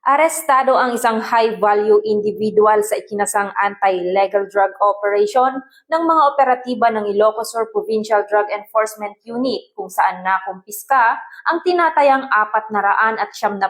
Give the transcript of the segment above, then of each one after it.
Arestado ang isang high-value individual sa ikinasang anti-illegal drug operation ng mga operatiba ng Ilocos Sur Provincial Drug Enforcement Unit kung saan nakumpiska ang tinatayang 470,000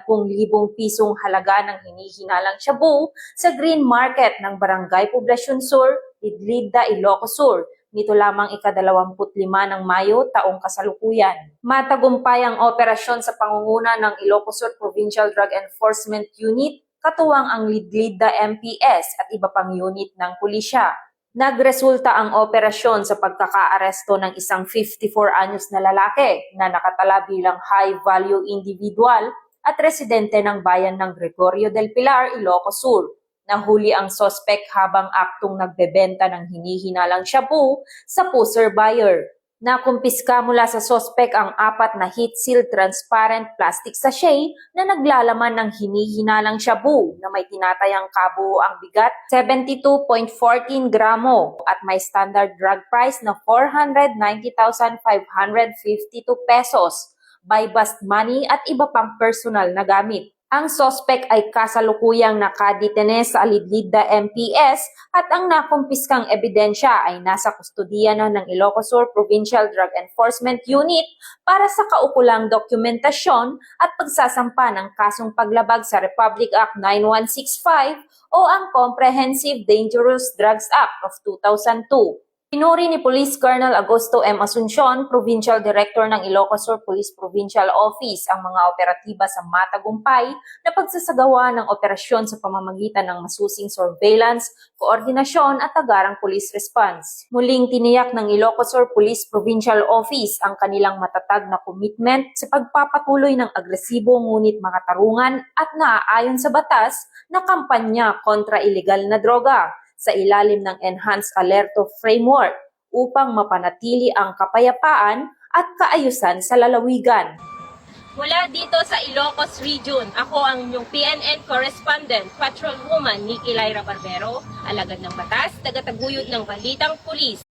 pisong halaga ng hinihinalang shabu sa green market ng Barangay Poblacion Sur, Idlida, Ilocos Sur. Nito lamang ika-25 ng Mayo taong kasalukuyan. Matagumpay ang operasyon sa pangunguna ng Ilocos Sur Provincial Drug Enforcement Unit, katuwang ang Lidlida MPS at iba pang unit ng pulisya. Nagresulta ang operasyon sa pagkakaaresto ng isang 54 anyos na lalaki na nakatala bilang high-value individual at residente ng bayan ng Gregorio del Pilar, Ilocos Sur. Nahuli ang sospek habang aktong nagbebenta ng hinihinalang shabu sa pusher buyer. Nakumpiska mula sa sospek ang 4 na heat-sealed transparent plastic sachet na naglalaman ng hinihinalang shabu na may tinatayang kabuuang bigat 72.14 gramo at may standard drug price na 490,552 pesos, by bust money at iba pang personal na gamit. Ang sospek ay kasalukuyang nakadetene sa Lidlida MPS at ang nakumpiskang ebidensya ay nasa kustodiya na ng Ilocos Sur Provincial Drug Enforcement Unit para sa kaukulang dokumentasyon at pagsasampa ng kasong paglabag sa Republic Act 9165 o ang Comprehensive Dangerous Drugs Act of 2002. Pinuri ni Police Colonel Augusto M. Asuncion, Provincial Director ng Ilocos Sur Police Provincial Office, ang mga operatiba sa matagumpay na pagsasagawa ng operasyon sa pamamagitan ng masusing surveillance, koordinasyon at agarang police response. Muling tiniyak ng Ilocos Sur Police Provincial Office ang kanilang matatag na commitment sa pagpapatuloy ng agresibo ngunit makatarungan at naaayon sa batas na kampanya kontra ilegal na droga sa ilalim ng Enhanced Alerto Framework upang mapanatili ang kapayapaan at kaayusan sa lalawigan. Mula dito sa Ilocos Region, ako ang inyong PNN Correspondent, Patrolwoman Nikki Lyra Barbero, alagad ng batas, tagataguyod ng balitang pulis.